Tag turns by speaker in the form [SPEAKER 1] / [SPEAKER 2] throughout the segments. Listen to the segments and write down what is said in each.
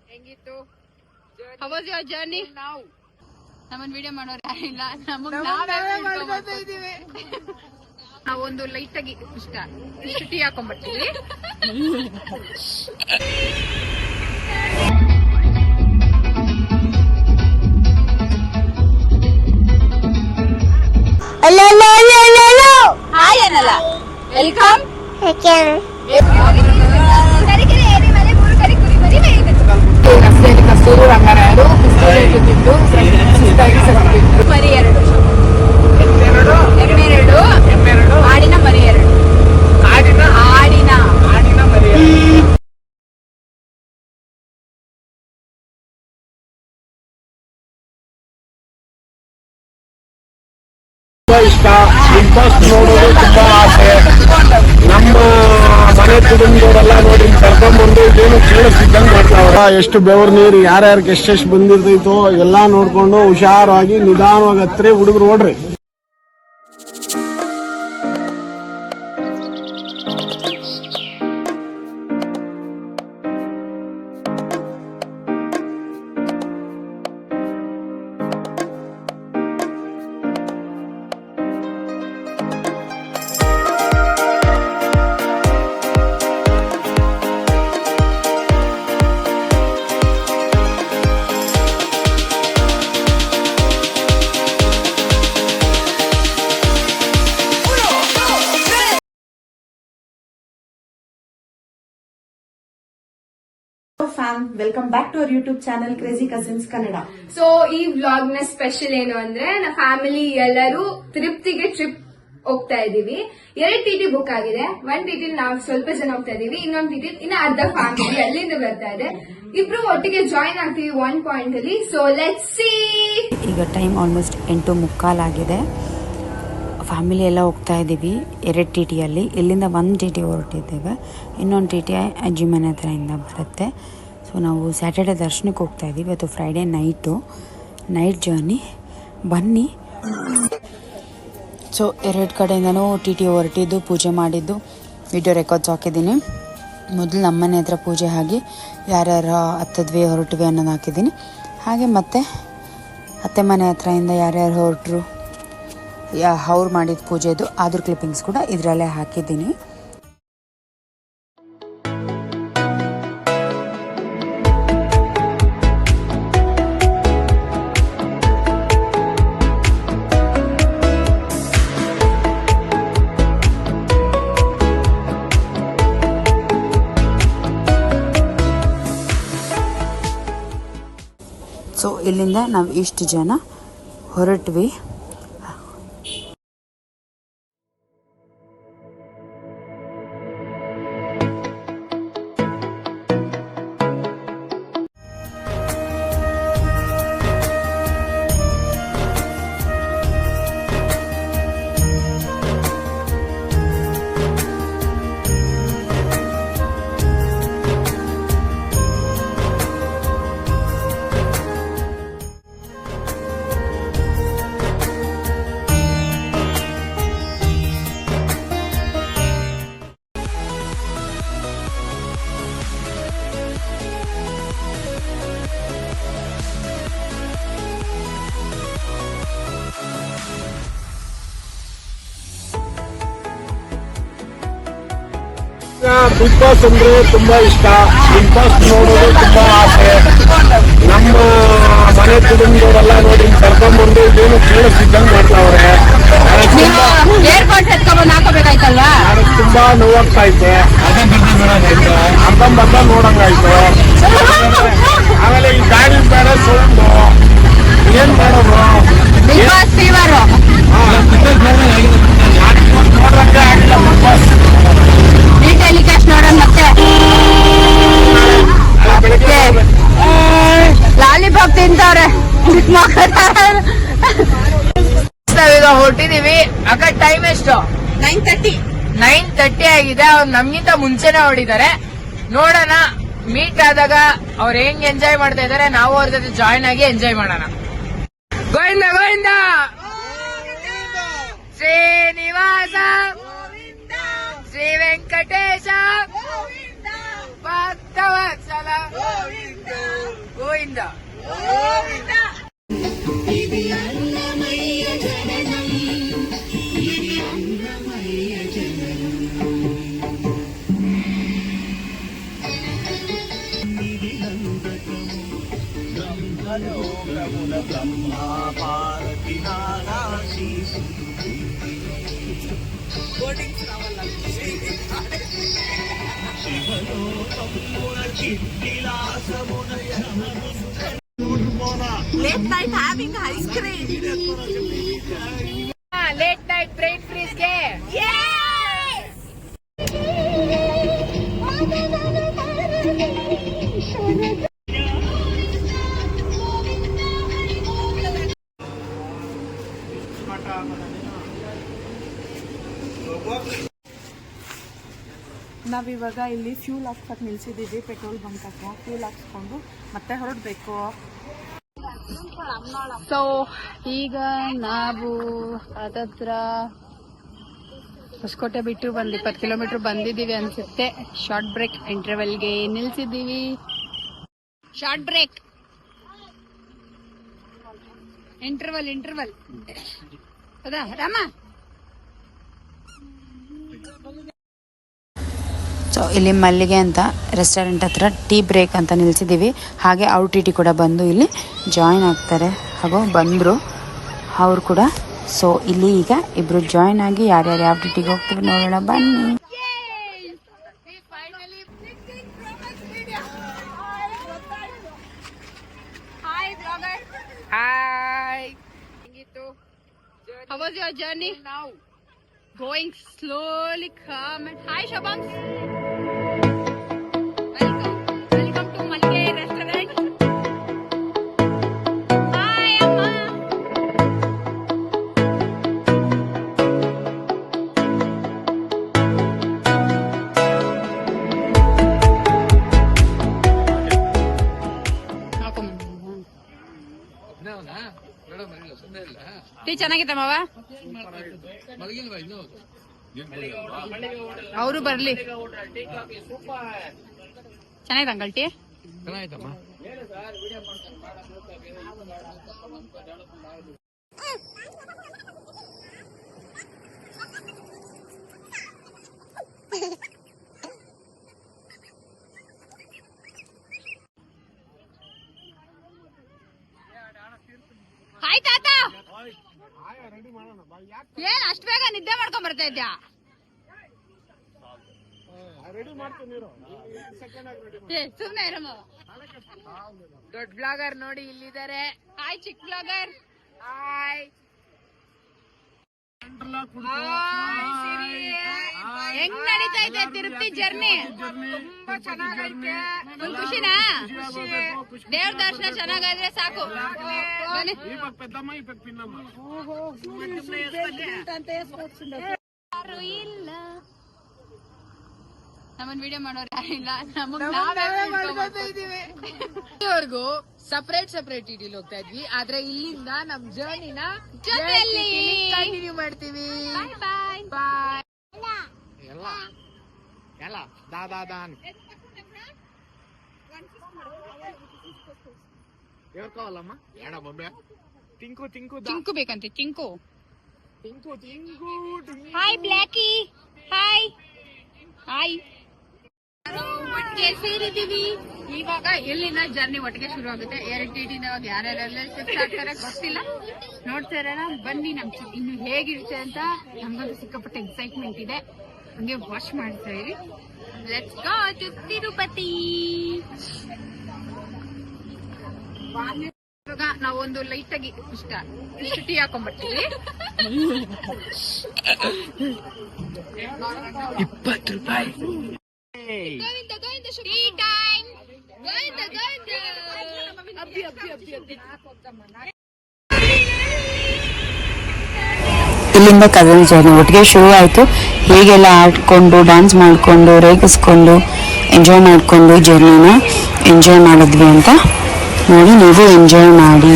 [SPEAKER 1] ಹೆಂಗಿತ್ತು? How was your journey? ನಮ್ಮನ್ video ಮಾಡೋರು ಯಾರಿಲ್ಲ, ನಾವೊಂದು ಲೈಟ್ ಆಗಿ ಇಷ್ಟ ಟೀ ಹಾಕೊಂಡ್ಬರ್ತೀವಿ.
[SPEAKER 2] ಹಾಯ್ ಅನ್ನಲ್ಲ, ವೆಲ್ಕಮ್. ಕಸ್ತೂರು ರಂಗರಾಯರು ತಿಂದು ಮರಿ 2 ಎಮ್ಮೆ 2 ಆಡಿನ ಮರಿ 2 ಆಡಿನ ಮರಿ 2.
[SPEAKER 3] ಇಷ್ಟ ಇಂಟ್ರೆಸ್ಟ್ ನೋಡೋದು ತುಂಬಾ ಆಸೆ. ನಮ್ಮ ಮನೆ ಕುಟುಂಬದವರೆಲ್ಲ ನೋಡಿ ಕರ್ಕೊಂಡ್ಬಂದು ಏನು ಕೇಳಿಸಿದ್ದಂಗೆ ಮಾಡ್ತಾವ್ರ. ಎಷ್ಟು ಬೆವರು ನೀರು ಯಾರ್ಯಾರಿಗೆ ಎಷ್ಟೆಷ್ಟು ಬಂದಿರ್ತೈತೋ ಎಲ್ಲಾ ನೋಡ್ಕೊಂಡು ಹುಷಾರಾಗಿ ನಿಧಾನವಾಗಿ ಹತ್ರಿ ಹುಡುಗರು ಓಡ್ರಿ.
[SPEAKER 4] Welcome back to our YouTube channel crazy cousins Kannada.
[SPEAKER 1] So ಈ ವ್ಲಾಗ್ ನ ಸ್ಪೆಷಲ್ ಏನು ಅಂದ್ರೆ, ನಮ್ಮ ಫ್ಯಾಮಿಲಿ ಎಲ್ಲರೂ ತಿರುಪ್ತಿಗೆ ಟ್ರಿಪ್ ಹೋಗ್ತಾ ಇದೀವಿ. 2 ಟಿಟಿ ಬುಕ್ ಆಗಿದೆ. 1 ಟಿಟಿ ನಾವು ಸ್ವಲ್ಪ ಜನ ಹೋಗ್ತಾ ಇದೀವಿ, ಇನ್ನೊಂದು ಟಿಟಿ ಇನ್ನ ಅರ್ಧ ಫ್ಯಾಮಿಲಿ ಅಲ್ಲಿಂದ ಬರ್ತಾ ಇದೆ. ಇಬ್ರು ಒಟ್ಟಿಗೆ ಜಾಯಿನ್ ಆಗ್ತೀವಿ 1 ಪಾಯಿಂಟ್ ಅಲ್ಲಿ. So let's see.
[SPEAKER 5] ಈಗ ಟೈಮ್ ಆಲ್ಮೋಸ್ಟ್ 8:15 ಆಗಿದೆ. ಫ್ಯಾಮಿಲಿ ಎಲ್ಲ ಹೋಗ್ತಾ ಇದ್ದೀವಿ 2 ಟಿಟಿಯಲ್ಲಿ. ಇಲ್ಲಿಂದ 1 ಟಿಟಿ ಹೊರಟಿದ್ದೇವೆ, ಇನ್ನೊಂದು ಟಿಟಿ ಅಜ್ಜಿ ಮನೆ ಹತ್ರದಿಂದ ಬರುತ್ತೆ. ಸೊ ನಾವು ಸ್ಯಾಟರ್ಡೆ ದರ್ಶನಕ್ಕೆ ಹೋಗ್ತಾ ಇದ್ದೀವಿ. ಇವತ್ತು ಫ್ರೈಡೇ ನೈಟ್ ಜರ್ನಿ. ಬನ್ನಿ. ಸೊ 2 ಕಡೆಯಿಂದನೂ ಟಿಟಿ ಹೊರಟಿದ್ದು, ಪೂಜೆ ಮಾಡಿದ್ದು ವಿಡಿಯೋ ರೆಕಾರ್ಡ್ಸ್ ಹಾಕಿದ್ದೀನಿ. ಮೊದಲು ನಮ್ಮನೆ ಹತ್ರ ಪೂಜೆ ಆಗಿ ಯಾರ್ಯಾರು ಹತ್ತದ್ವಿ ಹೊರಟ್ವಿ ಅನ್ನೋದು ಹಾಕಿದ್ದೀನಿ. ಹಾಗೆ ಮತ್ತೆ ಅತ್ತೆ ಮನೆ ಹತ್ರದಿಂದ ಯಾರ್ಯಾರು ಹೊರಟರು, ಅವ್ರು ಮಾಡಿದ ಪೂಜೆದು ಅದ್ರ ಕ್ಲಿಪ್ಪಿಂಗ್ಸ್ ಕೂಡ ಇದರಲ್ಲೇ ಹಾಕಿದ್ದೀನಿ. ಸೊ ಇಲ್ಲಿಂದ ನಾವು ಇಷ್ಟು ಜನ ಹೊರಟ್ವಿ.
[SPEAKER 3] ಬಿಗ್ ಬಾಸ್ ಅಂದ್ರೆ ತುಂಬಾ ಇಷ್ಟ. ಬಿಗ್ ಬಾಸ್ ನೋಡೋದು ತುಂಬಾ ಆಸೆ. ನಮ್ಮ ಮನೆ ಕುಟುಂಬದವರೆಲ್ಲ ನೋಡಿ ಕರ್ಕೊಂಡ್ಬಂದು ಏನು ಕೇಳಿಸಿದ್ದಂಗೆ ಮಾಡ್ತಾವ್ರೆ. ನನಗೆ ತುಂಬಾ ನೋವಾಗ್ತಾ ಐತೆ. ಅರ್ಧಂಬರ್ಧ ನೋಡಂಗಾಯ್ತು. ಆಮೇಲೆ ಈ ಗಾಡಿ ಬೇರೆ ಸೌಂಡು ಏನ್ ಮಾಡೋದು? ನೋಡ್ರಂಗೆ ಆಗಿಲ್ಲ ಬಿಗ್ ಬಾಸ್.
[SPEAKER 2] ಲಾಲಿಪಾಪ್ ತಿಂತವ್ರೆ.
[SPEAKER 6] ನಾವೀಗ ಹೊರಟಿದೀವಿ. ಅಕ್ಕ ಟೈಮ್ ಎಷ್ಟು? 9:30 ಆಗಿದೆ. ಅವ್ರು ನಮ್ಗಿಂತ ಮುಂಚೆನೆ ಹೊಡಿದ್ದಾರೆ. ನೋಡೋಣ, ಮೀಟ್ ಆದಾಗ ಅವ್ರು ಹೆಂಗ್ ಎಂಜಾಯ್ ಮಾಡ್ತಾ ಇದಾರೆ, ನಾವು ಅವ್ರ ಜೊತೆ ಜಾಯಿನ್ ಆಗಿ ಎಂಜಾಯ್ ಮಾಡೋಣ. Govinda Govinda Srinivasa Shri Venkatesha Bhaktavatsala Govinda.
[SPEAKER 4] Late night having ice cream.
[SPEAKER 6] Late night brain ಫ್ರೀಸ್ಗೆ
[SPEAKER 4] ನಾವಿವಾಗ ಇಲ್ಲಿ ಫ್ಯೂಲ್ ಹಾಕ್ಸಕ್ ನಿಲ್ಸಿದ್ದೀವಿ ಪೆಟ್ರೋಲ್ ಬಂಕ್ ಹತ್ರ. ಫ್ಯೂಲ್ ಹಾಕ್ಸ್ಕೊಂಡು ಮತ್ತೆ ಹೊರಡ್ಬೇಕು.
[SPEAKER 2] ಸೊ ಈಗ ನಾವು ಅದತ್ರ ಹೊಸಕೋಟೆ ಬಿಟ್ಟು ಬಂದು 20 ಕಿಲೋಮೀಟರ್ ಬಂದಿದ್ದೀವಿ ಅನ್ಸುತ್ತೆ. ಶಾರ್ಟ್ ಬ್ರೇಕ್ ಇಂಟರ್ವೆಲ್ಗೆ ನಿಲ್ಸಿದ್ದೀವಿ. ಶಾರ್ಟ್ ಬ್ರೇಕ್ ಇಂಟರ್ವಲ್ ಹೌದಾ ರಾಮ?
[SPEAKER 5] ಸೊ ಇಲ್ಲಿ ಮಲ್ಲಿಗೆ ಅಂತ ರೆಸ್ಟೋರೆಂಟ್ ಹತ್ರ ಟೀ ಬ್ರೇಕ್ ಅಂತ ನಿಲ್ಸಿದ್ದೀವಿ. ಹಾಗೆ ಅವ್ರ ಟಿ ಟಿ ಕೂಡ ಬಂದು ಇಲ್ಲಿ ಜಾಯಿನ್ ಆಗ್ತಾರೆ. ಹಾಗೂ ಬಂದರು ಅವರು ಕೂಡ. ಸೊ ಇಲ್ಲಿ ಈಗ ಇಬ್ರು ಜಾಯಿನ್ ಆಗಿ ಯಾರ್ಯಾರು ಯಾವ ಟಿ ಟಿಗೆ ಹೋಗ್ತೀವಿ ನೋಡೋಣ ಬನ್ನಿ.
[SPEAKER 6] Hi.
[SPEAKER 2] How was your journey? Now going slowly, calm and hi Shabams. Welcome to Malke restaurant. Hi Amma. Tea ಚೆನ್ನಾಗಿತ್ತ ಮಾವ? ಅವರು ಬರ್ಲಿ. ಚೆನ್ನಾಗಿದೆ ಅಂಕಲ್ ಟೀ? ಹಾಯ್ ತಾತ, ಏನ್ ಅಷ್ಟು ಬೇಗ ನಿದ್ದೆ ಮಾಡ್ಕೊಂಡ್ ಬರ್ತಾ ಇದ್ಯಾ? ಸುಮ್ನೆ ಇರಮ್ಮ.
[SPEAKER 6] ದೊಡ್ಡ ಬ್ಲಾಗರ್ ನೋಡಿ ಇಲ್ಲಿದ್ದಾರೆ.
[SPEAKER 2] ಹಾಯ್ ಚಿಕ್ಕ ಬ್ಲಾಗರ್.
[SPEAKER 6] ಹಾಯ್.
[SPEAKER 2] ಹೆಂಗ್ ನಡೀತಾ ಇದೆ ತಿರುಪತಿ ಜರ್ನಿ?
[SPEAKER 6] ತುಂಬಾ ಚೆನ್ನಾಗೈತೆ.
[SPEAKER 2] ಫುಲ್ ಖುಷಿನಾ? ದೇವ್ರ ದರ್ಶನ ಚೆನ್ನಾಗಾದ್ರೆ ಸಾಕು. ಬನ್ನಿ. ಯಾರು ಇಲ್ಲ, ನಮ್ಮನ್ ವಿಡಿಯೋ ಮಾಡೋರು ಯಾರು ಇಲ್ಲ.
[SPEAKER 6] ಇಲ್ಲಿವರೆಗೂ ಸಪರೇಟ್ ಇಡೀಲಿ ಹೋಗ್ತಾ ಇದ್ವಿ. ಆದ್ರೆ ಇಲ್ಲಿಂದ ನಮ್ ಜರ್ನಿನ
[SPEAKER 2] ಜೊತೆಯಲ್ಲಿ
[SPEAKER 6] ಕಂಟಿನ್ಯೂ ಮಾಡ್ತೀವಿ.
[SPEAKER 2] ಬಾಯ್
[SPEAKER 6] ಬಾಯ್.
[SPEAKER 3] ಎಲ್ಲ ದಾದಾನ್ ಹೇಳ್ಕೋವಲ್ಲಮ್ಮ ಬೇಡ ಬೊಬ್ಬೆ. ತಿಂಕು
[SPEAKER 2] ಚಿಂಕು ಬೇಕಂತೆ. Chinku.
[SPEAKER 3] ತಿಂಕು
[SPEAKER 2] hi Blackie. Hi hi. ಒಟ್ಟಿಗೆ ಸೇರಿದೀವಿ. ಇವಾಗ ಎಲ್ಲಿಂದ ಜರ್ನಿ ಒಟ್ಟಿಗೆ ಶುರು ಆಗುತ್ತೆ. ಎರಡ್ ಯಾರ್ಯಾರೆಲ್ಲ ಶಿಫ್ಟ್ ಆಗ್ತಾರೆ ಗೊತ್ತಿಲ್ಲ. ನೋಡ್ತಾ ಇರೋಣ ಬನ್ನಿ. ನಮ್ ಇನ್ನು ಹೇಗಿರುತ್ತೆ ಅಂತ ನಮ್ಗಂತೂ ಸಿಕ್ಕಾಪಟ್ಟೆ ಎಕ್ಸೈಟ್ಮೆಂಟ್ ಇದೆ. ಹಂಗೆ ವಾಶ್ ಮಾಡ್ತಾ ಇರಿ. Let's go to Tirupati. ಇವಾಗ ನಾವೊಂದು ಲೈಟ್ ಆಗಿ ಇಷ್ಟು ಟೀ ಹಾಕೊಂಡ್ಬರ್ತೀವಿ.
[SPEAKER 6] 20 ರೂಪಾಯಿ.
[SPEAKER 2] Tea time.
[SPEAKER 5] ಇಲ್ಲಿಂದ ಕದಲ್ ಜರ್ನಿ ಒಟ್ಟಿಗೆ ಶುರು ಆಯಿತು. ಹೇಗೆಲ್ಲ ಆಡ್ಕೊಂಡು ಡ್ಯಾನ್ಸ್ ಮಾಡಿಕೊಂಡು ರೇಗಿಸ್ಕೊಂಡು ಎಂಜಾಯ್ ಮಾಡಿಕೊಂಡು ಜರ್ನಿನ ಎಂಜಾಯ್ ಮಾಡಿದ್ವಿ ಅಂತ ನೋಡಿ ನೀವು ಎಂಜಾಯ್ ಮಾಡಿ.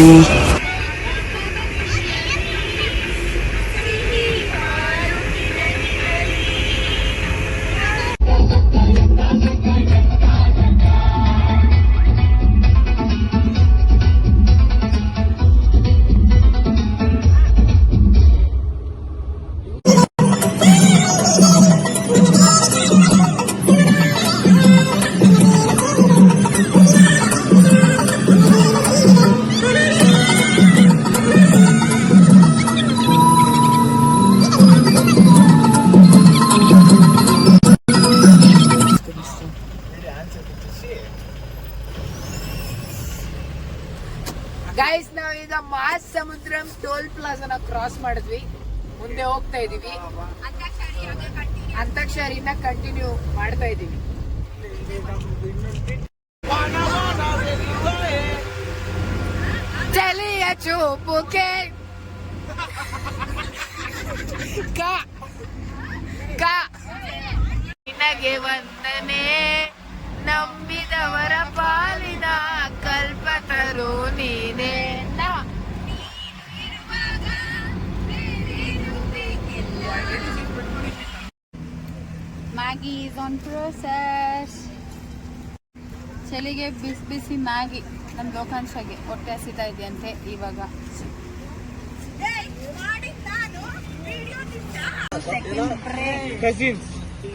[SPEAKER 6] ಗೈಸ್ ನಾವೀಗ ಮಾಸ್ ಸಮುದ್ರಂ ಟೋಲ್ ಪ್ಲಾಜಾನ ಕ್ರಾಸ್ ಮಾಡಿದ್ವಿ, ಮುಂದೆ ಹೋಗ್ತಾ ಇದೀವಿ. ಅಂತಾಕ್ಷರಿನ ಕಂಟಿನ್ಯೂ ಮಾಡ್ತಾ ಇದೀವಿ. ಚಲಿಯ ಚೂಪುಕೆ ನಿನಗೆ ವಂದನೆ, ನಂಬಿದವರ ಪಾಲಿನ ಕಲ್ಪತರು ನೀನೇ.
[SPEAKER 2] Maggi is on process. ಚಳಿಗೆ ಬಿಸಿ ಬಿಸಿ ಮ್ಯಾಗಿ ನಮ್ಮ ಲೋಕಾಂಶಗೆ ಹೊಟ್ಟೆ ಹಸಿತಾ ಇದೆಯಂತೆ ಇವಾಗ.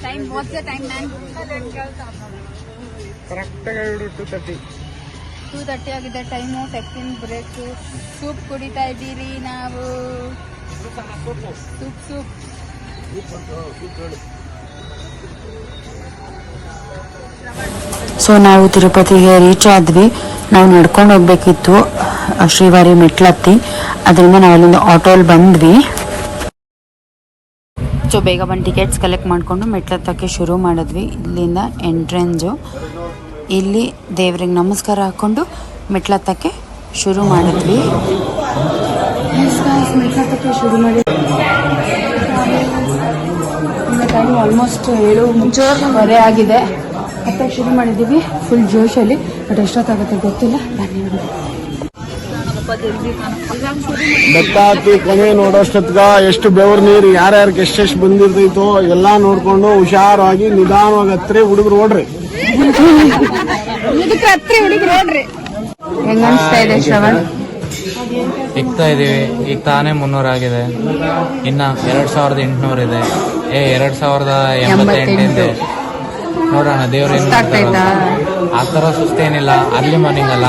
[SPEAKER 2] Time what's the time man?
[SPEAKER 3] ಕರೆಕ್ಟಾಗಿ
[SPEAKER 2] 2:30 ಆಗಿದೆ ಟೈಮು. Second break. ಸೂಪ್ ಕುಡಿತಾ ಇದ್ದೀರಿ ನಾವು. ಸೂಪ್
[SPEAKER 5] ಸೊ ನಾವು ತಿರುಪತಿಗೆ ರೀಚ್ ಆದ್ವಿ. ನಾವು ನಡ್ಕೊಂಡು ಹೋಗ್ಬೇಕಿತ್ತು ಶ್ರೀವಾರಿ ಮೆಟ್ಲತ್ತಿ, ಅದರಿಂದ ನಾವು ಅಲ್ಲಿಂದ ಆಟೋಲ್ಲಿ ಬಂದ್ವಿ. ಸೊ ಬೇಗ ಬಂದು ಟಿಕೆಟ್ಸ್ ಕಲೆಕ್ಟ್ ಮಾಡಿಕೊಂಡು ಮೆಟ್ಲತ್ತಕ್ಕೆ ಶುರು ಮಾಡಿದ್ವಿ. ಇಲ್ಲಿಂದ ಎಂಟ್ರೆನ್ಸು, ಇಲ್ಲಿ ದೇವ್ರಿಗೆ ನಮಸ್ಕಾರ ಹಾಕ್ಕೊಂಡು ಮೆಟ್ಲತ್ತಕ್ಕೆ ಶುರು ಮಾಡಿದ್ವಿ. ಮೆಟ್ಲತ್ತಕ್ಕೆ ಶುರು ಮಾಡಿದ್ವಿ. ಟೈಮ್ ಆಲ್ಮೋಸ್ಟ್ 7:30 ಆಗಿದೆ. ಮತ್ತೆ ಶುರು ಮಾಡಿದ್ದೀವಿ ಫುಲ್ ಜೋಶಲ್ಲಿ. ಬಟ್ ಎಷ್ಟೊತ್ತಾಗುತ್ತೆ ಗೊತ್ತಿಲ್ಲ. ಬನ್ನಿ
[SPEAKER 3] ಬೆಟ್ಟ ಹತ್ತಿ ಕೊನೆ ನೋಡೋಷ್ಟೊತ್ಗ ಎಷ್ಟು ಬೆವ್ರ ನೀರು ಯಾರ್ಯಾರಿಗೆ ಎಷ್ಟೆಷ್ಟು ಬಂದಿರ್ತೈತೋ ಎಲ್ಲ ನೋಡ್ಕೊಂಡು ಹುಷಾರಾಗಿ ನಿಧಾನವಾಗಿ ಹತ್ರಿ ಹುಡುಗರು ಓಡ್ರಿ.
[SPEAKER 5] ಹೆಂಗ ಅನ್ಸ್ತಾ ಇದೆ ಶ್ರವಣ್?
[SPEAKER 7] ಸಿಗ್ತಾ ಇದೀವಿ. ಈಗ ತಾನೇ 300 ಆಗಿದೆ, ಇನ್ನ 2800 ಇದೆ. 2088 ಇದೆ. ನೋಡೋಣ ದೇವ್ರ ಆ ತರ ಸುಸ್ತೇನಿಲ್ಲ. ಅರ್ಲಿ ಮಾರ್ನಿಂಗ್ ಅಲ್ಲ,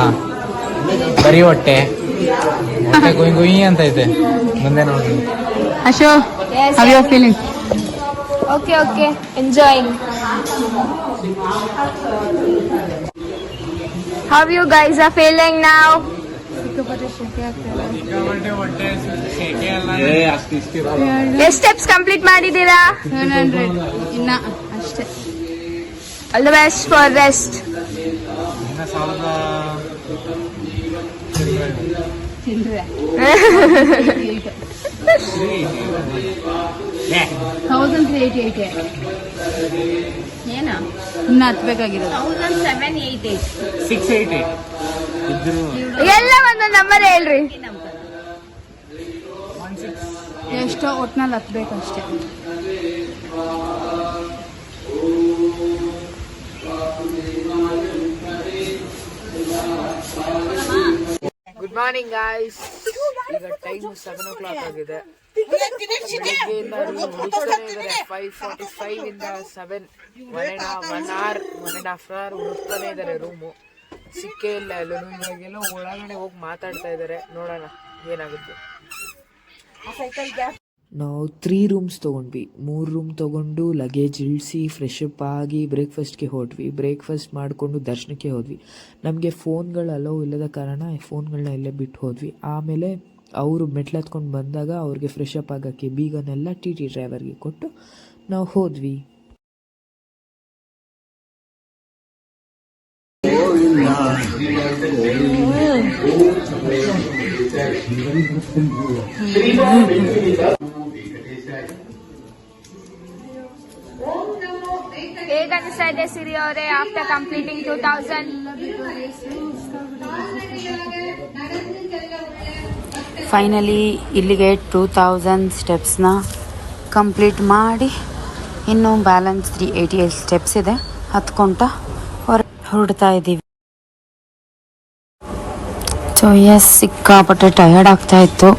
[SPEAKER 7] ಬರೀ ಹೊಟ್ಟೆ ಗುಯ್ ಅಂತ ಐತೆ. ಮುಂದೆ ನೋಡ್ರಿ.
[SPEAKER 5] ಅಶೋ, how you feeling?
[SPEAKER 1] Okay, enjoying. How you guys are feeling now? ಎಷ್ಟು ಸ್ಟೆಪ್ಸ್ ಕಂಪ್ಲೀಟ್ ಮಾಡಿದ್ದೀರಾ?
[SPEAKER 2] 700 ಇನ್ನ ಅಷ್ಟೇ.
[SPEAKER 1] All the best for rest.
[SPEAKER 2] ಚಿಲ್ಲರೆ 1388 ಏನಾ ಇನ್ನ ಹತ್ಬೇಕಾಗಿರೋದು.
[SPEAKER 1] 1788 ಎಲ್ಲ ಒಂದೊಂದು ನಂಬರ್ ಹೇಳ್ರಿ.
[SPEAKER 2] ಎಷ್ಟೋ ಒಟ್ನಲ್ಲಿ ಹತ್ಬೇಕಷ್ಟೇ.
[SPEAKER 6] Good morning guys. ಈಗ ಟೈಮ್ 7 o'clock ಆಗಿದೆ. 5:45 ಇಂದ 7 1.5 hour ಹುಡುಕ್ತಾನೆ ಇದಾರೆ ರೂಮು. ಸಿಕ್ಕೇ ಇಲ್ಲ. ಎಲ್ಲೆಲ್ಲ ಒಳಗಡೆ ಹೋಗಿ ಮಾತಾಡ್ತಾ ಇದಾರೆ. ನೋಡೋಣ ಏನಾಗುತ್ತೆ. ನಾವು 3 ರೂಮ್ಸ್ ತೊಗೊಂಡ್ವಿ. 3 ರೂಮ್ ತೊಗೊಂಡು ಲಗೇಜ್ ಇಳಿಸಿ ಫ್ರೆಶ್ ಅಪ್ ಆಗಿ ಬ್ರೇಕ್ಫಾಸ್ಟ್ಗೆ ಹೊರಟ್ವಿ. ಬ್ರೇಕ್ಫಾಸ್ಟ್ ಮಾಡಿಕೊಂಡು ದರ್ಶನಕ್ಕೆ ಹೋದ್ವಿ. ನಮಗೆ ಫೋನ್ಗಳು ಅಲೋ ಇಲ್ಲದ ಕಾರಣ ಫೋನ್ಗಳನ್ನ ಇಲ್ಲೇ ಬಿಟ್ಟು ಹೋದ್ವಿ. ಆಮೇಲೆ ಅವರು ಮೆಟ್ಲತ್ಕೊಂಡು ಬಂದಾಗ ಅವ್ರಿಗೆ ಫ್ರೆಶ್ ಅಪ್ ಆಗೋಕ್ಕೆ ಬೀಗನೆಲ್ಲ ಟಿ ಡ್ರೈವರ್ಗೆ ಕೊಟ್ಟು ನಾವು ಹೋದ್ವಿ.
[SPEAKER 1] ಹೇಗೆ ಅನಿಸ್ತಾ ಇದೆ ಸಿರಿ ಅವರೇ ಆಫ್ಟರ್ ಕಂಪ್ಲೀಟಿಂಗ್ 2000?
[SPEAKER 5] ಫೈನಲಿ ಇಲ್ಲಿಗೆ 2000 ಸ್ಟೆಪ್ಸ್ನ ಕಂಪ್ಲೀಟ್ ಮಾಡಿ ಇನ್ನೂ ಬ್ಯಾಲೆನ್ಸ್ 388 ಸ್ಟೆಪ್ಸ್ ಇದೆ. ಹತ್ಕೊಂತ ಹೊರಡ್ತಾ ಇದ್ದೀವಿ. ಸೊ ಸಿಕ್ಕಾಪಟ್ಟೆ ಟಯರ್ಡ್ ಆಗ್ತಾ ಇತ್ತು.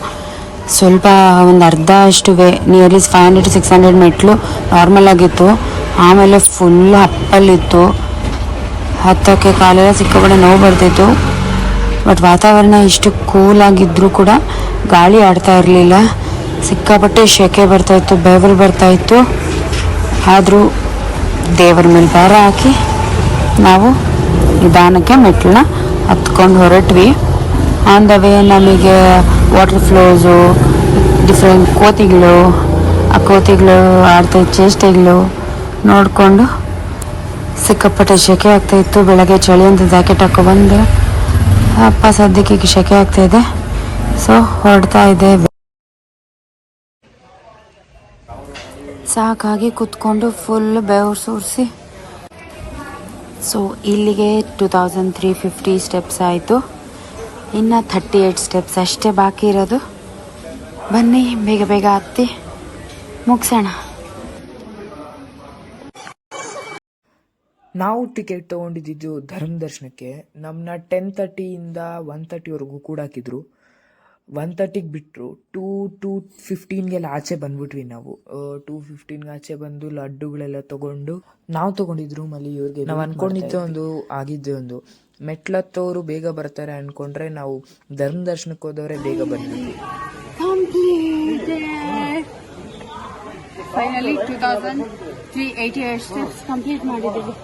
[SPEAKER 5] ಸ್ವಲ್ಪ ಒಂದು ಅರ್ಧ ಅಷ್ಟು ನಿಯರ್ಲಿ 500-600 ಮೆಟ್ಲು ನಾರ್ಮಲ್ ಆಗಿತ್ತು. ಆಮೇಲೆ ಫುಲ್ ಅಪ್ಪಲ್ಲಿತ್ತು. ಹತ್ತೋಕ್ಕೆ ಕಾಲೆಲ್ಲ ಸಿಕ್ಕಾಪಟ್ಟೆ ನೋವು ಬರ್ತಿತ್ತು. ಬಟ್ ವಾತಾವರಣ ಇಷ್ಟು ಕೂಲಾಗಿದ್ದರೂ ಕೂಡ ಗಾಳಿ ಆಡ್ತಾ ಇರಲಿಲ್ಲ. ಸಿಕ್ಕಾಪಟ್ಟೆ ಶೆಕೆ ಬರ್ತಾಯಿತ್ತು, ಬೆವರು ಬರ್ತಾಯಿತ್ತು. ಆದರೂ ದೇವರ ಮೇಲೆ ಭಾರ ಹಾಕಿ ನಾವು ನಿಧಾನಕ್ಕೆ ಮೆಟ್ಲನ್ನ ಹತ್ಕೊಂಡು ಹೊರಟ್ವಿ. ಆನ್ ದ ವೇ ನಮಗೆ ವಾಟರ್ ಫ್ಲೋಸು, ಡಿಫ್ರೆಂಟ್ ಕೋತಿಗಳು, ಆ ಕೋತಿಗಳು ಆಡ್ತಾ ಚೇಷ್ಟೆಗಳು ನೋಡಿಕೊಂಡು ಸಿಕ್ಕಾಪಟ್ಟೆ ಸೆಕೆ ಆಗ್ತಾಯಿತ್ತು. ಬೆಳಗ್ಗೆ ಚಳಿ ಅಂತ ಜಾಕೆಟ್ ಹಾಕೊಬಂದೆ. ಅಪ್ಪ ಸದ್ಯಕ್ಕೆ ಈಗ ಸೆಕೆ ಆಗ್ತಾಯಿದೆ, ಸೊ ಹೊರಡ್ತಾ ಇದೆ. ಸಾಕಾಗಿ ಕುತ್ಕೊಂಡು ಫುಲ್ ಬೆವರು ಸುರಿಸಿ. ಸೊ ಇಲ್ಲಿಗೆ 2350 ಸ್ಟೆಪ್ಸ್ ಆಯಿತು. ಇನ್ನು 38 ಸ್ಟೆಪ್ಸ್ ಅಷ್ಟೇ ಬಾಕಿ ಇರೋದು. ಬನ್ನಿ ಬೇಗ ಬೇಗ ಹತ್ತಿ ಮುಗಿಸೋಣ.
[SPEAKER 6] ನಾವು ಟಿಕೆಟ್ ತೊಗೊಂಡಿದ್ದು ಧರ್ಮ ದರ್ಶನಕ್ಕೆ. ನಮ್ಮನ್ನ 10:30 1:30ವರೆಗೂ ಕೂಡ ಹಾಕಿದ್ರು. 1:30ಗೆ ಬಿಟ್ಟರು. 2:15 ಆಚೆ ಬಂದ್ಬಿಟ್ವಿ ನಾವು. 2:15 ಆಚೆ ಬಂದು ಲಡ್ಡುಗಳೆಲ್ಲ ತೊಗೊಂಡು ನಾವು ತೊಗೊಂಡಿದ್ದು ರೂಮಲ್ಲಿ ಇವ್ರಿಗೆ ನಾವು ಅಂದ್ಕೊಂಡಿದ್ದೆ ಒಂದು ಆಗಿದ್ದೆ ಒಂದು. ಮೆಟ್ಲತ್ತವರು ಬೇಗ ಬರ್ತಾರೆ ಅಂದ್ಕೊಂಡ್ರೆ ನಾವು ಧರ್ಮ ದರ್ಶನಕ್ಕೆ ಹೋದವರೇ ಬೇಗ ಬಂದ್ಬಿಟ್ವಿ.
[SPEAKER 2] ಫೈನಲಿ 2388 ಸ್ಟೆಪ್ಸ್ ಕಂಪ್ಲೀಟ್ ಮಾಡಿದ್ದೀವಿ.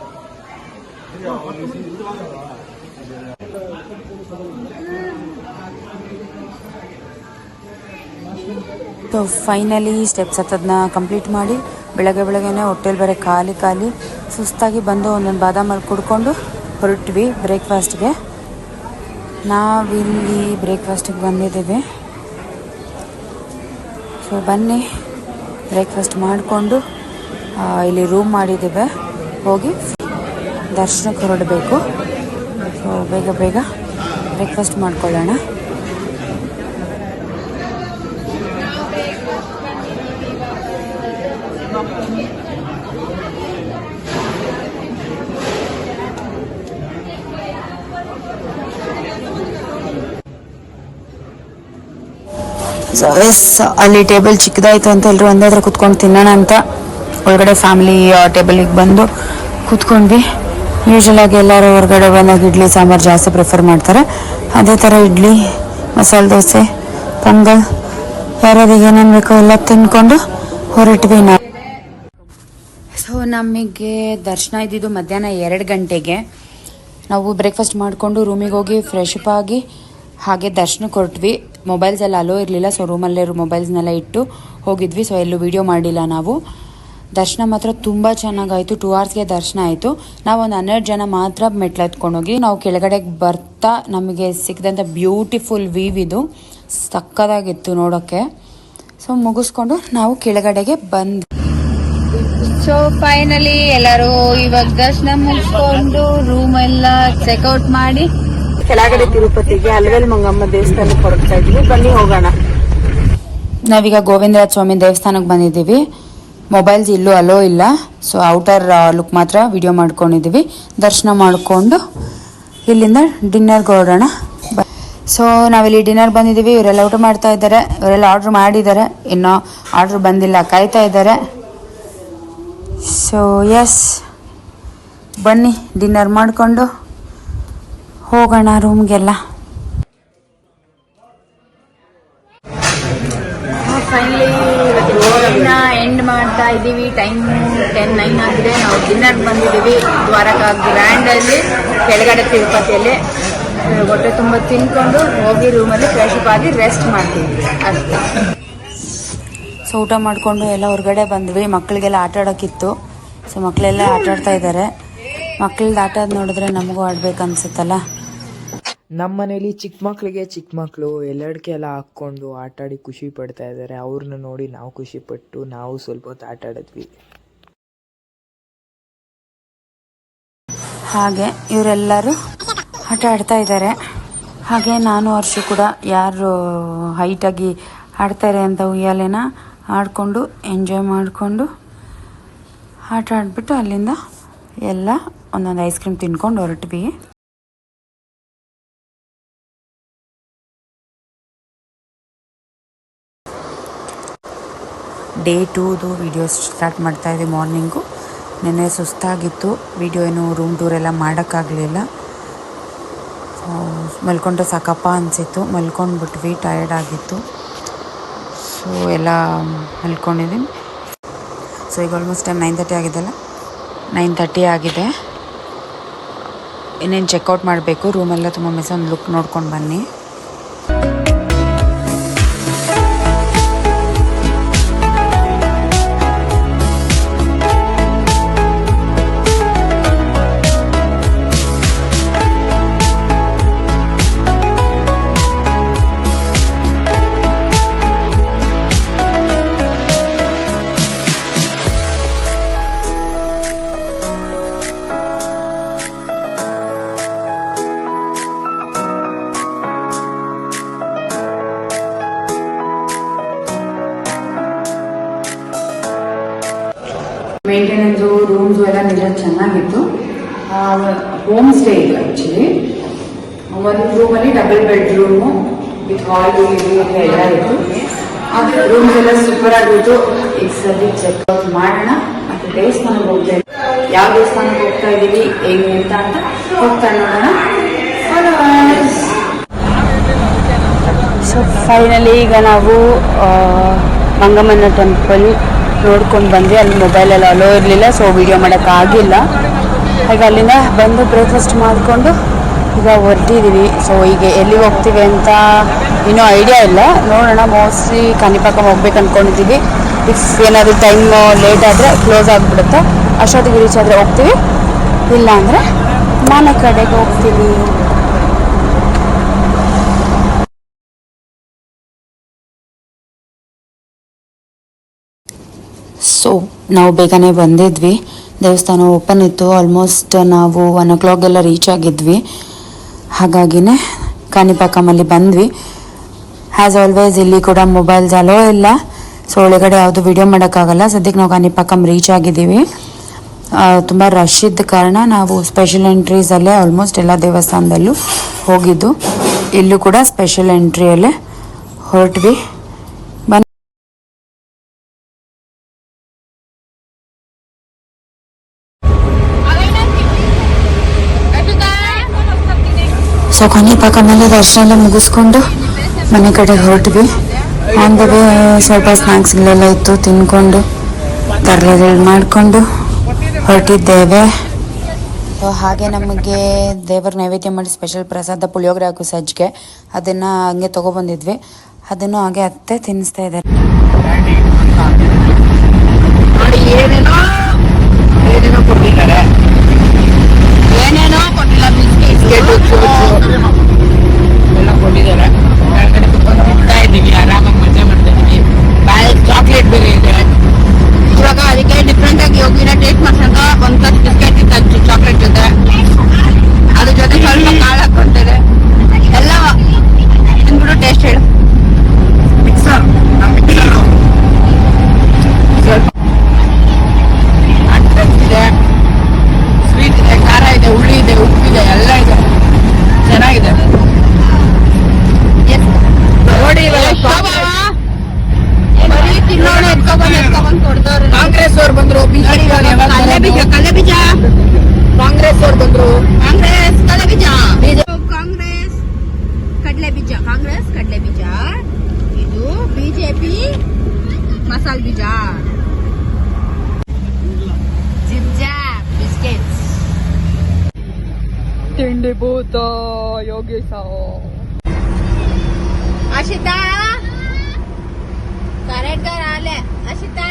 [SPEAKER 5] ಸೊ ಫೈನಲಿ ಸ್ಟೆಪ್ಸ್ ಹತ್ತದನ್ನ ಕಂಪ್ಲೀಟ್ ಮಾಡಿ ಬೆಳಗ್ಗೆನೇ ಹೊಟ್ಟೆಲಿ ಬೇರೆ ಖಾಲಿ ಸುಸ್ತಾಗಿ ಬಂದು ಒಂದೊಂದು ಬಾದಾಮಲ್ಲಿ ಕುಡ್ಕೊಂಡು ಹೊರಟ್ವಿ ಬ್ರೇಕ್ಫಾಸ್ಟ್ಗೆ. ನಾವಿಲ್ಲಿ ಬ್ರೇಕ್ಫಾಸ್ಟಿಗೆ ಬಂದಿದ್ದೀವಿ. ಸೊ ಬನ್ನಿ ಬ್ರೇಕ್ಫಾಸ್ಟ್ ಮಾಡಿಕೊಂಡು ಇಲ್ಲಿ ರೂಮ್ ಮಾಡಿದ್ದೇವೆ, ಹೋಗಿ ದರ್ಶನಕ್ಕೆ ಹೊರಡಬೇಕು. ಸೊ ಬೇಗ ಬ್ರೇಕ್ಫಾಸ್ಟ್ ಮಾಡ್ಕೊಳ್ಳೋಣ. ಸೊ ಅಲ್ಲಿ ಟೇಬಲ್ ಚಿಕ್ಕದಾಯಿತು ಅಂತ ಎಲ್ಲರೂ ಒಂದೇ ಹತ್ರ ಕುತ್ಕೊಂಡು ತಿನ್ನೋಣ ಅಂತ ಒಳಗಡೆ ಫ್ಯಾಮಿಲಿ ಟೇಬಲಿಗೆ ಬಂದು ಕೂತ್ಕೊಂಡ್ವಿ. ಯೂಶ್ವಲ್ ಆಗಿ ಎಲ್ಲರೂ ಹೊರಗಡೆ ಬಂದಾಗ ಇಡ್ಲಿ ಸಾಂಬಾರು ಜಾಸ್ತಿ ಪ್ರಿಫರ್ ಮಾಡ್ತಾರೆ. ಅದೇ ಥರ ಇಡ್ಲಿ, ಮಸಾಲೆ ದೋಸೆ, ಪೊಂಗಲ್, ಯಾರ್ಯಾರಿಗೆ ಏನೇನು ಬೇಕೋ ಎಲ್ಲ ತಿನ್ಕೊಂಡು ಹೊರಟ್ವಿ ನಾವು. ಸೊ ನಮಗೆ ದರ್ಶನ ಇದ್ದಿದ್ದು ಮಧ್ಯಾಹ್ನ 2 ಗಂಟೆಗೆ. ನಾವು ಬ್ರೇಕ್ಫಾಸ್ಟ್ ಮಾಡಿಕೊಂಡು ರೂಮಿಗೆ ಹೋಗಿ ಫ್ರೆಶ್ ಅಪ್ ಆಗಿ ಹಾಗೆ ದರ್ಶನಕ್ಕೆ ಹೊರಟ್ವಿ. ಮೊಬೈಲ್ಸ್ ಎಲ್ಲ ಅಲೋ ಇರಲಿಲ್ಲ, ಸೊ ರೂಮಲ್ಲೇ ಮೊಬೈಲ್ಸ್ನೆಲ್ಲ ಇಟ್ಟು ಹೋಗಿದ್ವಿ. ಸೊ ಎಲ್ಲೂ ವಿಡಿಯೋ ಮಾಡಿಲ್ಲ ನಾವು. ದರ್ಶನ ಮಾತ್ರ ತುಂಬ ಚೆನ್ನಾಗಾಯಿತು. 2 ಅವರ್ಸ್ಗೆ ದರ್ಶನ ಆಯಿತು. ನಾವೊಂದು 12 ಜನ ಮಾತ್ರ ಮೆಟ್ಲು ಹತ್ಕೊಂಡೋಗಿ ನಾವು ಕೆಳಗಡೆಗೆ ಬರ್ತಾ ನಮಗೆ ಸಿಕ್ಕಿದಂಥ ಬ್ಯೂಟಿಫುಲ್ ವ್ಯೂ ಇದು ಸಕ್ಕದಾಗಿತ್ತು ನೋಡೋಕ್ಕೆ. ಸೊ ಮುಗಿಸ್ಕೊಂಡು ನಾವು ಕೆಳಗಡೆಗೆ ಬಂದ್ವಿ.
[SPEAKER 2] ಸೊ ಫೈನಲಿ ಎಲ್ಲರೂ ಇವಾಗ ದರ್ಶನ ಮುಗಿಸ್ಕೊಂಡು ರೂಮ್ ಎಲ್ಲ ಚೆಕ್ಔಟ್ ಮಾಡಿ
[SPEAKER 4] ಕೆಳಗಡೆ ತಿರುಪತಿಗೆ ಅಲವೇಲ್ ಮಂಗಮ್ಮ ದೇವಸ್ಥಾನಕ್ಕೆ ಹೊರಡ್ತಾ ಇದ್ವಿ. ಬನ್ನಿ ಹೋಗೋಣ.
[SPEAKER 5] ನಾವೀಗ ಗೋವಿಂದರಾಜ ಸ್ವಾಮಿ ದೇವಸ್ಥಾನಕ್ಕೆ ಬಂದಿದ್ದೀವಿ. ಮೊಬೈಲ್ಸ್ ಇಲ್ಲೂ ಅಲೋ ಇಲ್ಲ, ಸೊ ಔಟರ್ ಲುಕ್ ಮಾತ್ರ ವಿಡಿಯೋ ಮಾಡ್ಕೊಂಡಿದ್ದೀವಿ. ದರ್ಶನ ಮಾಡಿಕೊಂಡು ಇಲ್ಲಿಂದ ಡಿನ್ನರ್ಗೆ ಹೊರಡೋಣ. ಸೊ ನಾವಿಲ್ಲಿ ಡಿನ್ನರ್ ಬಂದಿದ್ದೀವಿ. ಇವರೆಲ್ಲ ಊಟ ಮಾಡ್ತಾ ಇದ್ದಾರೆ. ಇವರೆಲ್ಲ ಆರ್ಡ್ರ್ ಮಾಡಿದ್ದಾರೆ, ಇನ್ನೂ ಆರ್ಡ್ರ್ ಬಂದಿಲ್ಲ, ಕಾಯ್ತಾ ಇದ್ದಾರೆ. ಸೊ ಎಸ್, ಬನ್ನಿ ಡಿನ್ನರ್ ಮಾಡಿಕೊಂಡು ಹೋಗೋಣ ರೂಮ್ಗೆಲ್ಲ. ಫೈನಲಿ ಇವತ್ತಿನ ಎಂಡ್ ಮಾಡ್ತಾ ಇದ್ದೀವಿ. ಟೈಮ್ 10:09 ಆಗಿದೆ. ನಾವು ಡಿನ್ನರ್ ಬಂದಿದ್ದೀವಿ ದ್ವಾರಕಾ ಗ್ರ್ಯಾಂಡಲ್ಲಿ ಕೆಳಗಡೆ ತಿರುಪತಿಯಲ್ಲಿ. ಹೊಟ್ಟೆ ತುಂಬ ತಿನ್ಕೊಂಡು ಹೋಗಿ ರೂಮಲ್ಲಿ ಫ್ರೆಶ್ ಅಪ್ ಆಗಿ ರೆಸ್ಟ್ ಮಾಡ್ತೀವಿ ಅಷ್ಟೇ. ಸೊ ಊಟ ಮಾಡಿಕೊಂಡು ಎಲ್ಲ ಹೊರಗಡೆ ಬಂದ್ವಿ. ಮಕ್ಕಳಿಗೆಲ್ಲ ಆಟ ಆಡೋಕ್ಕಿತ್ತು, ಸೊ ಮಕ್ಕಳೆಲ್ಲ ಆಟ ಆಡ್ತಾ ಇದ್ದಾರೆ. ಮಕ್ಕಳದ್ದು ಆಟ ನೋಡಿದ್ರೆ ನಮಗೂ ಆಡ್ಬೇಕು ಅನ್ಸುತ್ತಲ್ಲ.
[SPEAKER 6] ನಮ್ಮ ಮನೇಲಿ ಚಿಕ್ಕ ಮಕ್ಕಳು ಎಲ್ಲಡಿಕೆ ಎಲ್ಲ ಹಾಕ್ಕೊಂಡು ಆಟಾಡಿ ಖುಷಿ ಪಡ್ತಾ ಇದ್ದಾರೆ. ಅವ್ರನ್ನ ನೋಡಿ ನಾವು ಖುಷಿ ಪಟ್ಟು ನಾವು ಸ್ವಲ್ಪ ಹೊತ್ತು ಆಟ ಆಡಿದ್ವಿ.
[SPEAKER 5] ಹಾಗೆ ಇವರೆಲ್ಲರೂ ಆಟ ಆಡ್ತಾ ಇದ್ದಾರೆ. ಹಾಗೆ ನಾನು ವರ್ಷ ಕೂಡ ಯಾರು ಹೈಟಾಗಿ ಆಡ್ತಾರೆ ಅಂತ ಉಯ್ಯಾಲೆನ ಆಡಿಕೊಂಡು ಎಂಜಾಯ್ ಮಾಡಿಕೊಂಡು ಆಟ ಆಡಿಬಿಟ್ಟು ಅಲ್ಲಿಂದ ಎಲ್ಲ ಒಂದೊಂದು ಐಸ್ ಕ್ರೀಮ್ ತಿನ್ಕೊಂಡು ಹೊರಟ್ವಿ. ಡೇ 2ದು ವೀಡಿಯೋಸ್ ಸ್ಟಾರ್ಟ್ ಮಾಡ್ತಾ ಇದ್ದೀವಿ ಮಾರ್ನಿಂಗು. ನೆನ್ನೆ ಸುಸ್ತಾಗಿತ್ತು, ವಿಡಿಯೋ ಏನು ರೂಮ್ ಟೂರ್ ಎಲ್ಲ ಮಾಡೋಕ್ಕಾಗಲಿಲ್ಲ. ಮಲ್ಕೊಂಡ್ರೆ ಸಾಕಪ್ಪ ಅನಿಸಿತ್ತು, ಮಲ್ಕೊಂಡ್ಬಿಟ್ವಿ, ಟಯರ್ಡ್ ಆಗಿತ್ತು. ಸೊ ಎಲ್ಲ ಮಲ್ಕೊಂಡಿದ್ದೀನಿ. ಸೊ ಈಗ ಆಲ್ಮೋಸ್ಟ್ ಟೈಮ್ 9:30 ಆಗಿದೆಲ್ಲ, 9:30 ಆಗಿದೆ. ಇನ್ನೇನು ಚೆಕ್ಔಟ್ ಮಾಡಬೇಕು. ರೂಮೆಲ್ಲ ತುಂಬ ಮಿಸ್, ಒಂದು ಲುಕ್ ನೋಡ್ಕೊಂಡು ಬನ್ನಿ. ಪರವಾಗಿಲ್ಲ, ಚೆನ್ನಾಗಿತ್ತು. ಹೋಮ್ ಸ್ಟೇ ಇದು ಆ್ಯಕ್ಚುಲಿ. ಒಂದು ರೂಮಲ್ಲಿ ಡಬಲ್ ಬೆಡ್ರೂಮು ವಿತ್ ಹಾಲ್ ಎಲ್ಲ ಇತ್ತು. ಅದು ರೂಮ್ಸ್ ಎಲ್ಲ ಸೂಪರ್ ಆಗಿತ್ತು. ಈ ಸರಿ ಚೆಕ್ಔಟ್ ಮಾಡೋಣ. ಮತ್ತು ದೇವಸ್ಥಾನಕ್ಕೆ ಹೋಗ್ತಾ ಇದ್ದೀವಿ. ಯಾವ ದೇವಸ್ಥಾನಕ್ಕೆ ಹೋಗ್ತಾ ಇದ್ದೀವಿ ಹೇಗೆ ಅಂತ ಹೋಗ್ತಾ ನೋಡೋಣ. ಸೊ ಫೈನಲಿ ಈಗ ನಾವು ಮಂಗಮ್ಮನ ಟೆಂಪಲ್ ನೋಡ್ಕೊಂಡು ಬಂದ್ವಿ. ಅಲ್ಲಿ ಮೊಬೈಲೆಲ್ಲ ಅಲೋ ಇರಲಿಲ್ಲ, ಸೊ ವಿಡಿಯೋ ಮಾಡೋಕ್ಕಾಗಿಲ್ಲ. ಹಾಗೆ ಅಲ್ಲಿಂದ ಬಂದು ಬ್ರೇಕ್ಫಾಸ್ಟ್ ಮಾಡಿಕೊಂಡು ಈಗ ಹೊರಟಿದ್ದೀವಿ. ಸೊ ಈಗ ಎಲ್ಲಿಗೆ ಹೋಗ್ತೀವಿ ಅಂತ ಇನ್ನೂ ಐಡಿಯಾ ಇಲ್ಲ, ನೋಡೋಣ. ಮೋಸ್ಟ್ಲಿ ಕಾಣಿಪಾಕ ಹೋಗ್ಬೇಕು ಅಂದ್ಕೊಂಡಿದ್ದೀವಿ. ಇಫ್ ಏನಾದರೂ ಟೈಮ್ ಲೇಟ್ ಆದರೆ ಕ್ಲೋಸ್ ಆಗಿಬಿಡುತ್ತೆ, ಅಷ್ಟೊತ್ತಿಗೆ ರೀಚ್ ಆದರೆ ಹೋಗ್ತೀವಿ, ಇಲ್ಲ ಅಂದರೆ ಮನೆ ಕಡೆಗೆ ಹೋಗ್ತೀವಿ. ಸೊ ನಾವು ಬೇಗನೆ ಬಂದಿದ್ವಿ. ದೇವಸ್ಥಾನ ಓಪನ್ ಇತ್ತು. ಆಲ್ಮೋಸ್ಟ್ ನಾವು 1 o'clock ಎಲ್ಲ ರೀಚ್ ಆಗಿದ್ವಿ. ಹಾಗಾಗಿನೇ ಕಾಣಿಪಾಕಮಲ್ಲಿ ಬಂದ್ವಿ. ಆ್ಯಸ್ ಆಲ್ವೇಸ್ ಇಲ್ಲಿ ಕೂಡ ಮೊಬೈಲ್ಸ್ ಅಲೋ ಇಲ್ಲ, ಸೊ ಒಳಗಡೆ ಯಾವುದು ವಿಡಿಯೋ ಮಾಡೋಕ್ಕಾಗಲ್ಲ. ಸದ್ಯಕ್ಕೆ ನಾವು ಕಾಣಿಪಾಕಂ ರೀಚ್ ಆಗಿದ್ದೀವಿ. ತುಂಬ ರಶ್ ಇದ್ದ ಕಾರಣ ನಾವು ಸ್ಪೆಷಲ್ ಎಂಟ್ರೀಸಲ್ಲೇ ಆಲ್ಮೋಸ್ಟ್ ಎಲ್ಲ ದೇವಸ್ಥಾನದಲ್ಲೂ ಹೋಗಿದ್ದು. ಇಲ್ಲೂ ಕೂಡ ಸ್ಪೆಷಲ್ ಎಂಟ್ರಿಯಲ್ಲೇ ಹೊರಟ್ವಿ. ಸೊ ಕಾಣಿಪಾಕಮಲ್ಲಿ ದರ್ಶನ ಎಲ್ಲ ಮುಗಿಸ್ಕೊಂಡು ಮನೆ ಕಡೆ ಹೊರಟ್ವಿ. ಆನ್ ದ ವೇ ಸ್ವಲ್ಪ ಸ್ನ್ಯಾಕ್ಸ್ಗಳೆಲ್ಲ ಇತ್ತು, ತಿನ್ಕೊಂಡು ತರಲೆಗಳು ಮಾಡಿಕೊಂಡು ಹೊರಟಿದ್ದೇವೆ. ಸೊ ಹಾಗೆ ನಮಗೆ ದೇವರ ನೈವೇದ್ಯ ಮಾಡಿ ಸ್ಪೆಷಲ್ ಪ್ರಸಾದ ಪುಳಿಯೋಗರೆ ಹಾಕು ಸಜ್ಜಿಗೆ, ಅದನ್ನು ಹಂಗೆ ತೊಗೊಬಂದಿದ್ವಿ. ಅದನ್ನು ಹಾಗೆ ಅತ್ತೆ ತಿನ್ನಿಸ್ತಾ ಇದ್ದಾರೆ.
[SPEAKER 2] ಏನೇನೋ ಕೊಟ್ಟಿಲ್ಲ, ಬಿಸ್ಕೆಟ್ ಎಲ್ಲ ಕೊಟ್ಟಿದ್ದಾರೆ. ತಿಂತಾ ಇದ್ದೀವಿ, ಆರಾಮಾಗಿ ಮಜಾ ಮಾಡ್ತಾ ಇದ್ದೀವಿ. ಚಾಕ್ಲೇಟ್ ಬೇರೆ ಇದೆ ಇವಾಗ, ಅದಕ್ಕೆ ಡಿಫ್ರೆಂಟ್ ಆಗಿ ಹೋಗಿನ ಟೇಸ್ಟ್ ಮಾಡ್ಸಂತ ಒಂದು ಕಪ್ ಬಿಸ್ಕೆಟ್ ಇತ್ತು ಚಾಕ್ಲೇಟ್ ಜೊತೆ. ಅದ್ರ ಜೊತೆ ಸ್ವಲ್ಪ ಕಾಳು ಹಾಕೊಂತಿದೆ. ಎಲ್ಲ ತಿಂದ್ಬಿಟ್ಟು ಟೇಸ್ಟ್ ಹೇಳು. ಮಿಕ್ಸರ್ ಸ್ವಲ್ಪ ಇದೆ, ಸ್ವೀಟ್ ಇದೆ, ಖಾರ ಇದೆ, ಹುಳಿ ಇದೆ, ಉಪ್ಪಿದೆ, ಎಲ್ಲ ಇದೆ, ಚೆನ್ನಾಗಿದೆ. ನೋಡಿ ಬರೀ ತಿನ್ನೋಣ, ಎತ್ಕೊಬಂದು ಕೊಡ್ತಾರೆ. ಕಾಂಗ್ರೆಸ್ ಅವ್ರು ಬಂದ್ರು, ಕಡಲೆ ಬೀಜ ಕಾಂಗ್ರೆಸ್ ಅವ್ರು ಬಂದ್ರು. ಕಾಂಗ್ರೆಸ್ ಕಡಲೆ ಬೀಜ, ಕಾಂಗ್ರೆಸ್ ಕಡಲೆ ಬೀಜ, ಕಾಂಗ್ರೆಸ್ ಕಡಲೆ ಬೀಜ. ಇದು ಬಿಜೆಪಿ ಮಸಾಲೆ ಬೀಜ. Ginger biscuits. ತಿಂಡಿ ಭೂತ ಯೋಗೇಶ. ಅಶಿತಾ ಕರೆಕ್ಟ್ ಆಲೆ. ಅಶಿತಾ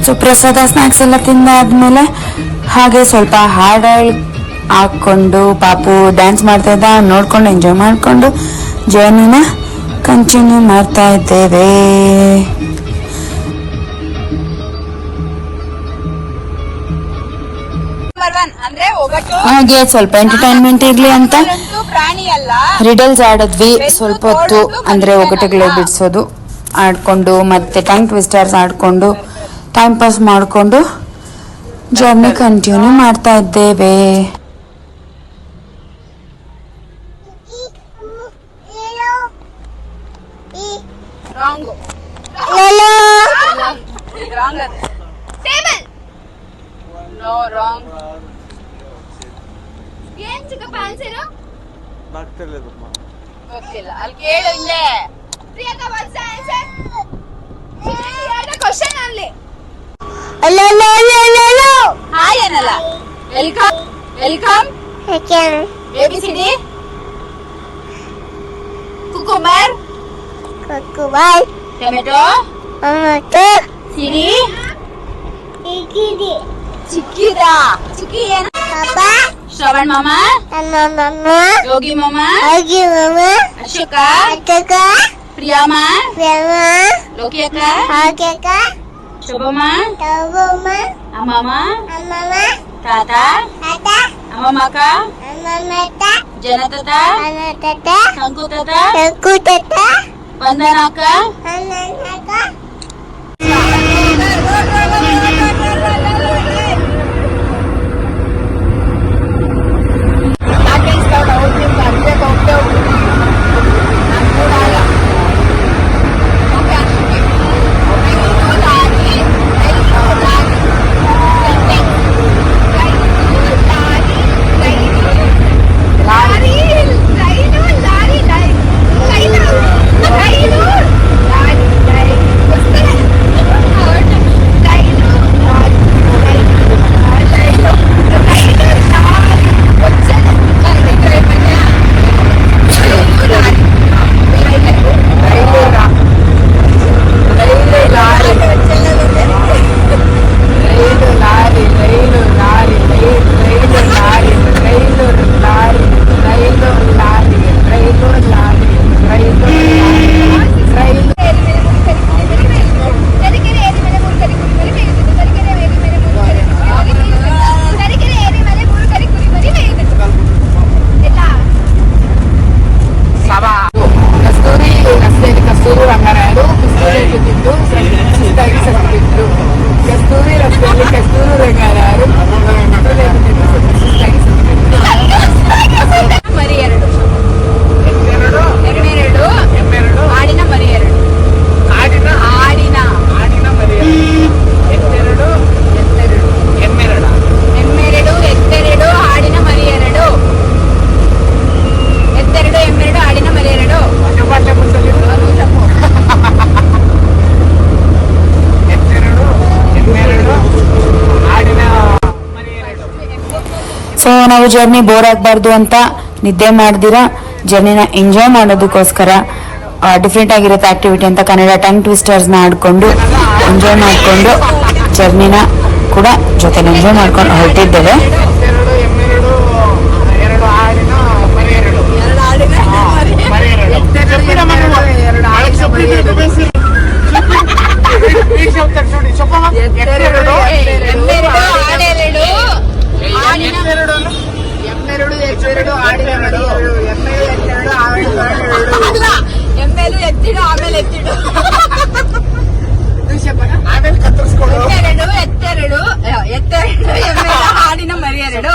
[SPEAKER 5] ಸೊ ಪ್ರಸಾದ ಸ್ನ್ಯಾಕ್ಸ್ ಎಲ್ಲ ತಿಂದಾದ್ಮೇಲೆ ಹಾಗೆ ಸ್ವಲ್ಪ ಹಾಡು ಹಾಕೊಂಡು ಪಾಪು ಡ್ಯಾನ್ಸ್ ಮಾಡ್ತಾ ಇದ್ದ, ನೋಡ್ಕೊಂಡು ಎಂಜಾಯ್ ಮಾಡಿಕೊಂಡು ಜರ್ನಿನ ಕಂಟಿನ್ಯೂ ಮಾಡ್ತಾ ಇದ್ದೇವೆ. ಹಾಗೆ ಸ್ವಲ್ಪ ಎಂಟರ್ಟೈನ್ಮೆಂಟ್ ಇರ್ಲಿ ಅಂತ ರಿಡಲ್ಸ್ ಆಡಿದ್ವಿ ಸ್ವಲ್ಪ ಹೊತ್ತು. ಅಂದ್ರೆ ಒಗಟುಗಳು ಬಿಡಿಸೋದು ಆಡ್ಕೊಂಡು, ಮತ್ತೆ ಟಂಗ್ ಟ್ವಿಸ್ಟರ್ಸ್ ಆಡ್ಕೊಂಡು ಟೈಮ್ ಪಾಸ್ ಮಾಡಿಕೊಂಡು ಜರ್ನಿ ಕಂಟಿನ್ಯೂ ಮಾಡ್ತಾ ಇದ್ದೇವೆ.
[SPEAKER 2] ಗೊತ್ತಿಲ್ಲ, ಅಲ್ಲಿ ಕೇಳು. ಹಿಂದೆ ಕ್ವಶನ್ ಅಲ್ಲಿ ಹಾಯ್ ಏನಲ್ಲ. Welcome welcome. ABCD. Cucumber tomato ಸಿರಿ ಚಿಕ್ಕಿದ ಚಿಕ್ಕಿ ಏನು ಶ್ರವಣ್ ಮಾಮ ಯೋಗಿ ಮಾಮ ಅಶೋಕ ಪ್ರಿಯಾಮ ಲೋಕಿಯಕ್ಕ ಶುಭಮ್ಮ ಅಮ್ಮಮ್ಮ ತಾತ ಅಮ್ಮಮ್ಮಕ್ಕ ಜನತತ ಸಂಕುತತ ವಂದನಾಕ
[SPEAKER 5] ಸೊ ನಾವು ಜರ್ನಿ ಬೋರ್ ಆಗಬಾರ್ದು ಅಂತ ನಿದ್ದೆ ಮಾಡ್ದಿರಾ ಜರ್ನಿನ ಎಂಜಾಯ್ ಮಾಡೋದಕ್ಕೋಸ್ಕರ ಡಿಫ್ರೆಂಟ್ ಆಗಿರುತ್ತೆ ಆಕ್ಟಿವಿಟಿ ಅಂತ ಕನ್ನಡ ಟಂಗ್ ಟ್ವಿಸ್ಟರ್ಸ್ನ ಆಡ್ಕೊಂಡು ಎಂಜಾಯ್ ಮಾಡಿಕೊಂಡು ಜರ್ನಿನ ಕೂಡ ಜೊತೆಲಿ ಎಂಜಾಯ್ ಮಾಡ್ಕೊಂಡು ಹೊರಟಿದ್ದೇವೆ.
[SPEAKER 2] ಎಮ್ಮೆಲು ಎತ್ತಿಡು ಆಮೇಲೆ ಎತ್ತಿಡು
[SPEAKER 3] ಆಮೇಲೆ ಕತ್ತರಿಸ್ಕೊಡು.
[SPEAKER 2] ಎತ್ತೆರಡು ಎಮ್ಮೆಲು ಹಾಡಿನ ಮರಿ ಎರಡು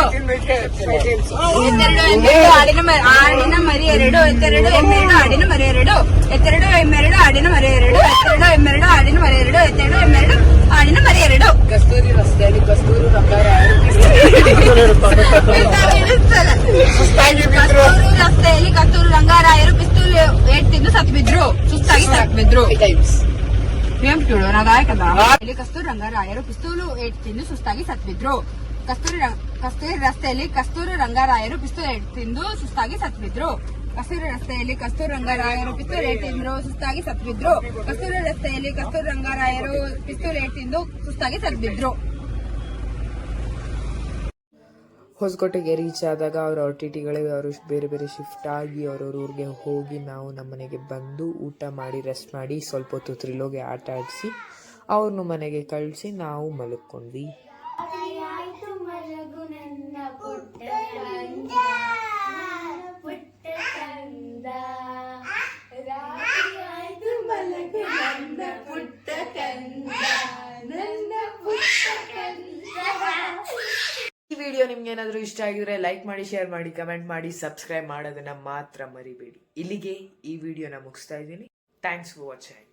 [SPEAKER 2] ಆಡಿನ ಮರಿ ಎರಡು ಎತ್ತೆರಡು ಎಮ್ಮೆರಡು ಆಡಿನ ಮರಿ ಎರಡು ಎತ್ತೆರಡು ಎಮ್ಮೆರಡು ಆಡಿನ ಮರಿ ಎರಡು ಎತ್ತೆರಡು ಎಮ್ಮೆರಡು ಆಡಿನ ಮರಿ ಎರಡು ಎತ್ತೆರಡು ಎಮ್ಮೆರಡು ಆಡಿನ ಮರಿ ಎರಡು. ಕಸ್ತೂರಿ ರಸ್ತೆಯಲ್ಲಿ ಕಸ್ತೂರು ರಸ್ತೆಯಲ್ಲಿ ಕಸ್ತೂರು ರಂಗಾರಾಯರು ಪಿಸ್ತೂಲ್ ಏಟ್ ಸತ್ ಬಿದ್ರು ಸುಸ್ತಾಗಿ ಸತ್ ಬಿದ್ರು. ಕಸ್ತೂರು ರಂಗಾರಾಯರು ಪಿಸ್ತೂಲು ಏಟ್ ತಿಂದು ಸುಸ್ತಾಗಿ ಸತ್ ಬಿದ್ರು. ಕಸ್ತೂರಿ ರಸ್ತೆಯಲ್ಲಿ ಕಸ್ತೂರು ರಂಗಾರಾಯರು ಪಿಸ್ತೂಲ್ ಏಟ್ ತಿಂದು ಸುಸ್ತಾಗಿ ಸತ್ ಬಿದ್ರು. ಕಸ್ತೂರಿ ರಸ್ತೆಯಲ್ಲಿ ಕಸ್ತೂರು ರಂಗಾರಾಯರು ಪಿಸ್ತೂಲ್ ಏಟ್ ತಿಂದ್ರು ಸುಸ್ತಾಗಿ ಸತ್ ಬಿದ್ರು. ಕಸ್ತೂರಿ ರಸ್ತೆಯಲ್ಲಿ ಕಸ್ತೂರು ರಂಗಾರಾಯರು ಪಿಸ್ತೂಲ್ ಏಟ್ ತಿಂದು ಸುಸ್ತಾಗಿ ಸತ್ ಬಿದ್ರು.
[SPEAKER 6] ಹೊಸಕೋಟೆಗೆ ರೀಚ್ ಆದಾಗ ಅವ್ರ ಟಿಟಿಗಳಿಗೆ ಅವರು ಬೇರೆ ಬೇರೆ ಶಿಫ್ಟ್ ಆಗಿ ಅವ್ರವ್ರ ಊರಿಗೆ ಹೋಗಿ ನಾವು ನಮ್ಮ ಮನೆಗೆ ಬಂದು ಊಟ ಮಾಡಿ ರೆಸ್ಟ್ ಮಾಡಿ ಸ್ವಲ್ಪ ಹೊತ್ತು ಥ್ರಿಲ್ಲೋಗೆ ಆಟ ಆಡಿಸಿ ಅವ್ರನ್ನು ಮನೆಗೆ ಕಳಿಸಿ ನಾವು ಮಲ್ಕೊಂಡ್ವಿ. ಈ ವಿಡಿಯೋ ನಿಮ್ಗೆ ಏನಾದರೂ ಇಷ್ಟ ಆಗಿದ್ರೆ ಲೈಕ್ ಮಾಡಿ, ಶೇರ್ ಮಾಡಿ, ಕಮೆಂಟ್ ಮಾಡಿ, ಸಬ್ಸ್ಕ್ರೈಬ್ ಮಾಡೋದನ್ನ ಮಾತ್ರ ಮರಿಬೇಡಿ. ಇಲ್ಲಿಗೆ ಈ ವಿಡಿಯೋನ ಮುಗಿಸ್ತಾ ಇದ್ದೀನಿ. Thanks for watching.